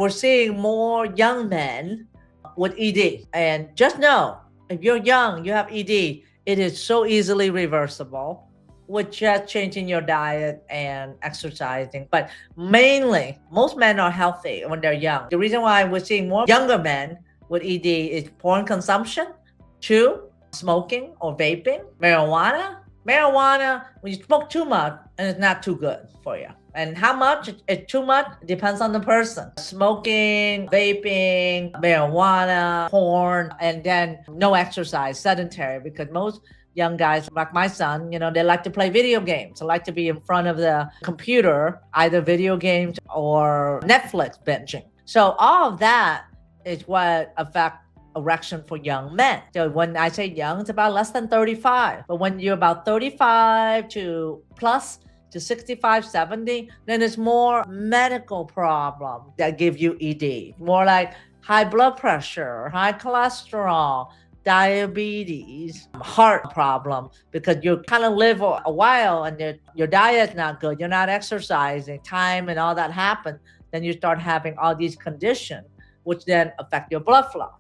we're seeing more young men with ED. And just know, if you're young, you have ED, it is so easily reversible with just changing your diet and exercising. But mainly, most men are healthy when they're young. The reason why we're seeing more younger men with ED is porn consumption, two, smoking or vaping, marijuana. Marijuana, when you smoke too much, and it's not too good for you. And how much it's too much depends on the person. Smoking, vaping, marijuana, porn, and then no exercise, sedentary, because most young guys like my son, they like to play video games. They like to be in front of the computer, either video games or Netflix binging. So all of that is what affects erection for young men. So when I say young, it's about less than 35. But when you're about 35 to plus to 65, 70, then it's more medical problem that give you ED. More like high blood pressure, high cholesterol, diabetes, heart problem, because you kind of live a while and your diet's not good, you're not exercising, time and all that happens, then you start having all these conditions, which then affect your blood flow.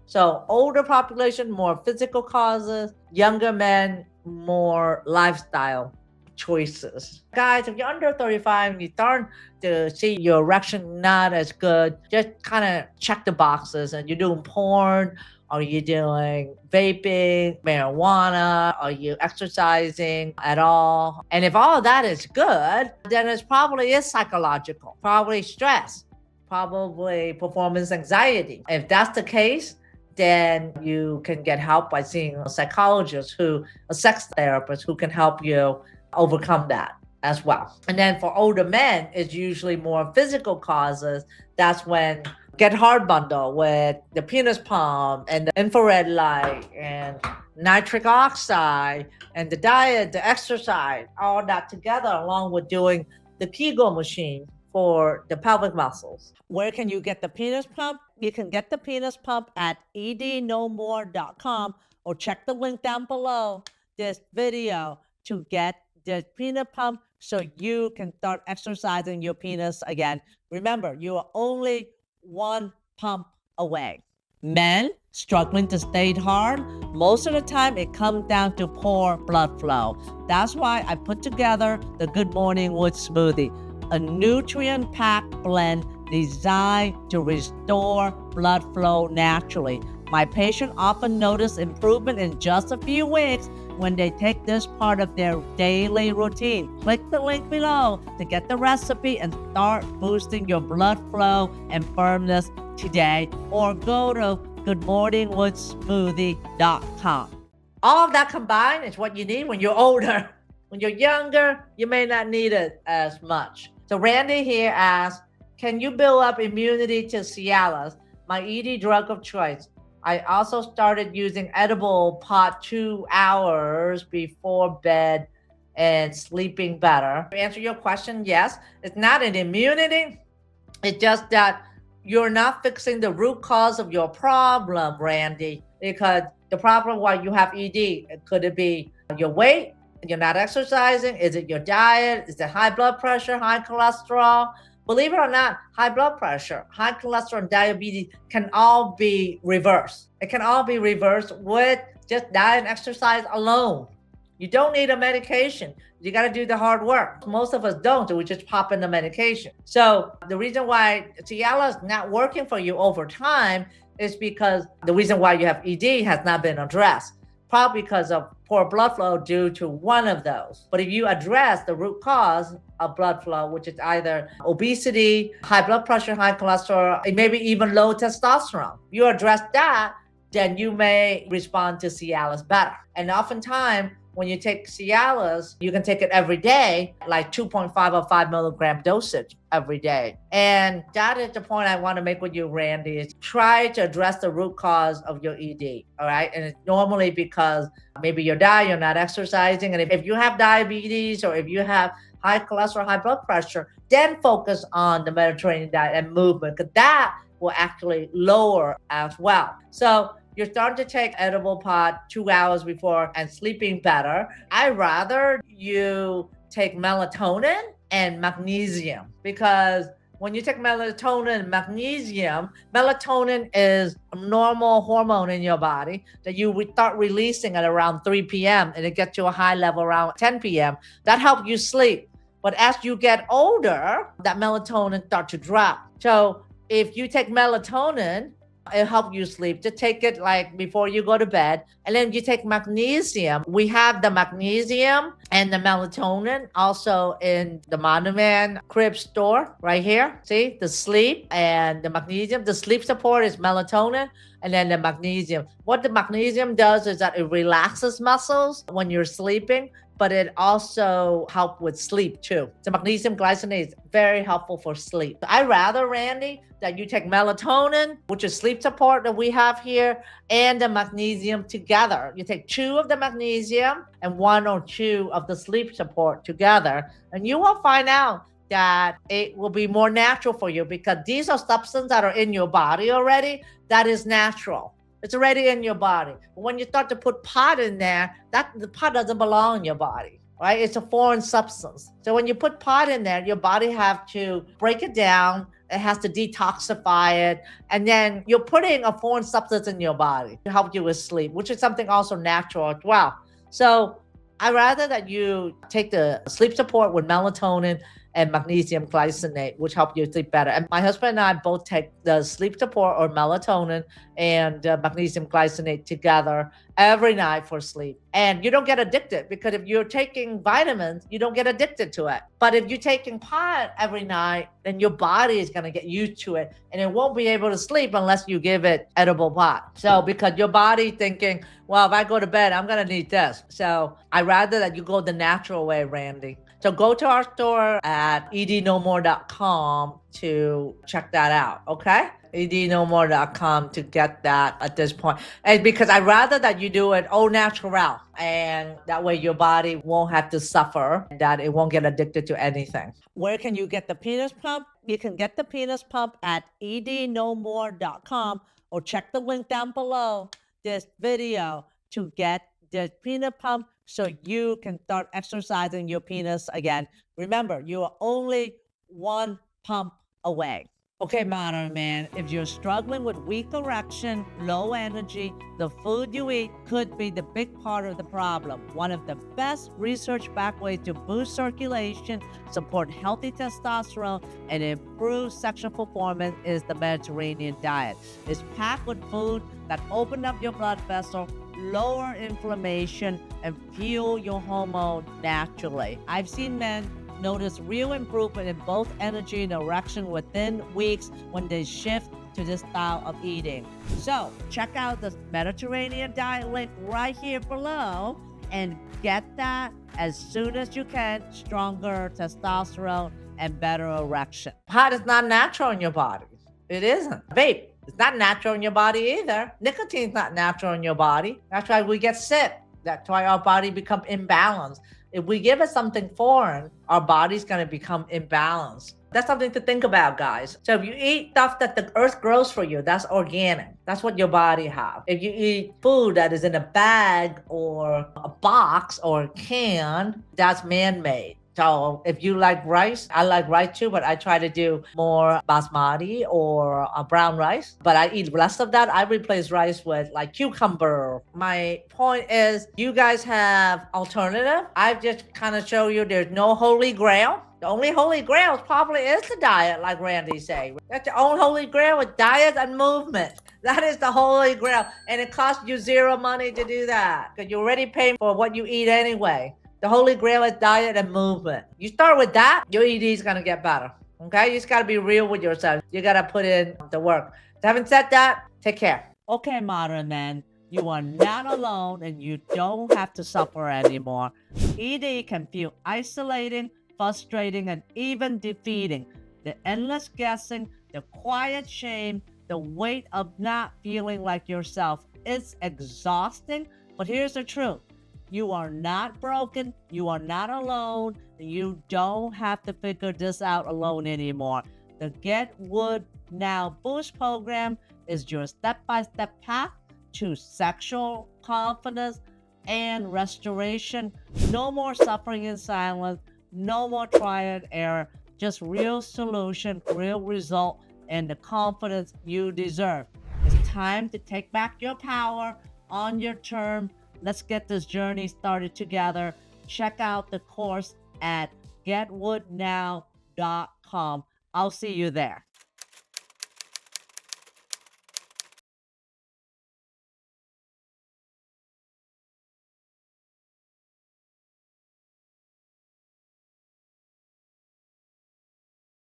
So older population, more physical causes, younger men, more lifestyle choices. Guys, if you're under 35 and you start to see your erection not as good, just kind of check the boxes. And you're doing porn, are you doing vaping, marijuana? Are you exercising at all? And if all of that is good, then it probably is psychological, probably stress, probably performance anxiety. If that's the case, then you can get help by seeing a psychologist, a sex therapist who can help you overcome that as well. And then for older men, it's usually more physical causes. That's when get hard bundle with the penis pump and the infrared light and nitric oxide and the diet, the exercise, all that together, along with doing the Kegel machine for the pelvic muscles. Where can you get the penis pump? You can get the penis pump at ednomore.com or check the link down below this video to get the penis pump so you can start exercising your penis again. Remember, you are only one pump away. Men struggling to stay hard, most of the time it comes down to poor blood flow. That's why I put together the Good Morning Wood Smoothie, a nutrient-packed blend designed to restore blood flow naturally. My patients often notice improvement in just a few weeks when they take this part of their daily routine. Click the link below to get the recipe and start boosting your blood flow and firmness today, or go to goodmorningwoodsmoothie.com. All of that combined is what you need when you're older. When you're younger, you may not need it as much. So Randy here asks, can you build up immunity to Cialis, my ED drug of choice? I also started using edible pot 2 hours before bed and sleeping better. To answer your question, yes, it's not an immunity. It's just that you're not fixing the root cause of your problem, Randy, because the problem why you have ED, could it be your weight? You're not exercising? Is it your diet? Is it high blood pressure, high cholesterol? Believe it or not, high blood pressure, high cholesterol, and diabetes can all be reversed. It can all be reversed with just diet and exercise alone. You don't need a medication. You got to do the hard work. Most of us don't, so we just pop in the medication. So the reason why Cialis is not working for you over time is because the reason why you have ED has not been addressed. Probably because of poor blood flow due to one of those. But if you address the root cause of blood flow, which is either obesity, high blood pressure, high cholesterol, and maybe even low testosterone, you address that, then you may respond to Cialis better. And oftentimes, when you take Cialis, you can take it every day, like 2.5 or 5 milligram dosage every day. And that is the point I want to make with you, Randy, is try to address the root cause of your ED, all right? And it's normally because maybe your diet, you're not exercising. And if you have diabetes or if you have high cholesterol, high blood pressure, then focus on the Mediterranean diet and movement, because that will actually lower as well. So you're starting to take edible pot 2 hours before and sleeping better. I'd rather you take melatonin and magnesium, because When you take melatonin and magnesium, melatonin is a normal hormone in your body that you start releasing at around 3 p.m. and it gets to a high level around 10 p.m. That helps you sleep. But as you get older, that melatonin starts to drop. So if you take melatonin, it helps you sleep. To take it like before you go to bed. And then you take magnesium. We have the magnesium and the melatonin also in the Monoman crib store right here. See the sleep and the magnesium. The sleep support is melatonin and then the magnesium. What the magnesium does is that it relaxes muscles when you're sleeping, but it also helps with sleep too. The magnesium glycinate is very helpful for sleep. I rather, Randy, that you take melatonin, which is sleep support that we have here, and the magnesium together. You take 2 of the magnesium and 1 or 2 of the sleep support together, and you will find out that it will be more natural for you because these are substances that are in your body already. That is natural. It's already in your body. When you start to put pot in there, the pot doesn't belong in your body, right? It's a foreign substance. So when you put pot in there, your body have to break it down. It has to detoxify it. And then you're putting a foreign substance in your body to help you with sleep, which is something also natural as well. So I'd rather that you take the sleep support with melatonin and magnesium glycinate, which help you sleep better. And my husband and I both take the sleep support or melatonin and magnesium glycinate together every night for sleep. And you don't get addicted because if you're taking vitamins, you don't get addicted to it. But if you're taking pot every night, then your body is going to get used to it and it won't be able to sleep unless you give it edible pot. So because your body thinking, well, if I go to bed, I'm going to need this. So I'd rather that you go the natural way, Randy. So go to our store at ednomore.com to check that out, okay? ednomore.com to get that at this point. And because I'd rather that you do it au natural, and that way your body won't have to suffer, that it won't get addicted to anything. Where can you get the penis pump? You can get the penis pump at ednomore.com or check the link down below this video to get the penis pump so you can start exercising your penis again. Remember, you are only 1 pump away. Okay, modern man, if you're struggling with weak erection, low energy, the food you eat could be the big part of the problem. One of the best research-backed ways to boost circulation, support healthy testosterone, and improve sexual performance is the Mediterranean diet. It's packed with food that open up your blood vessel, lower inflammation, and fuel your hormone naturally. I've seen men notice real improvement in both energy and erection within weeks when they shift to this style of eating. So check out the Mediterranean diet link right here below and get that as soon as you can. Stronger testosterone and better erection. Pot is not natural in your body. It isn't. Vape, it's not natural in your body either. Nicotine's not natural in your body. That's why we get sick. That's why our body becomes imbalanced. If we give it something foreign, our body's going to become imbalanced. That's something to think about, guys. So if you eat stuff that the earth grows for you, that's organic. That's what your body has. If you eat food that is in a bag or a box or a can, that's man-made. So if you like rice, I like rice too, but I try to do more basmati or brown rice. But I eat less of that. I replace rice with like cucumber. My point is you guys have alternative. I just kind of show you there's no holy grail. The only holy grail probably is the diet, like Randy said. That's the only holy grail with diet and movement. That is the holy grail. And it costs you zero money to do that because you're already paying for what you eat anyway. The holy grail is diet and movement. You start with that, your ED is going to get better. Okay? You just got to be real with yourself. You got to put in the work. So having said that, take care. Okay, modern man. You are not alone and you don't have to suffer anymore. ED can feel isolating, frustrating, and even defeating. The endless guessing, the quiet shame, the weight of not feeling like yourself. It's exhausting, but here's the truth. You are not broken. You are not alone. You don't have to figure this out alone anymore. The Get Wood Now Boost program is your step-by-step path to sexual confidence and restoration. No more suffering in silence. No more trial and error. just real solution, real result, and the confidence you deserve. It's time to take back your power on your term. Let's get this journey started together. Check out the course at getwoodnow.com. I'll see you there.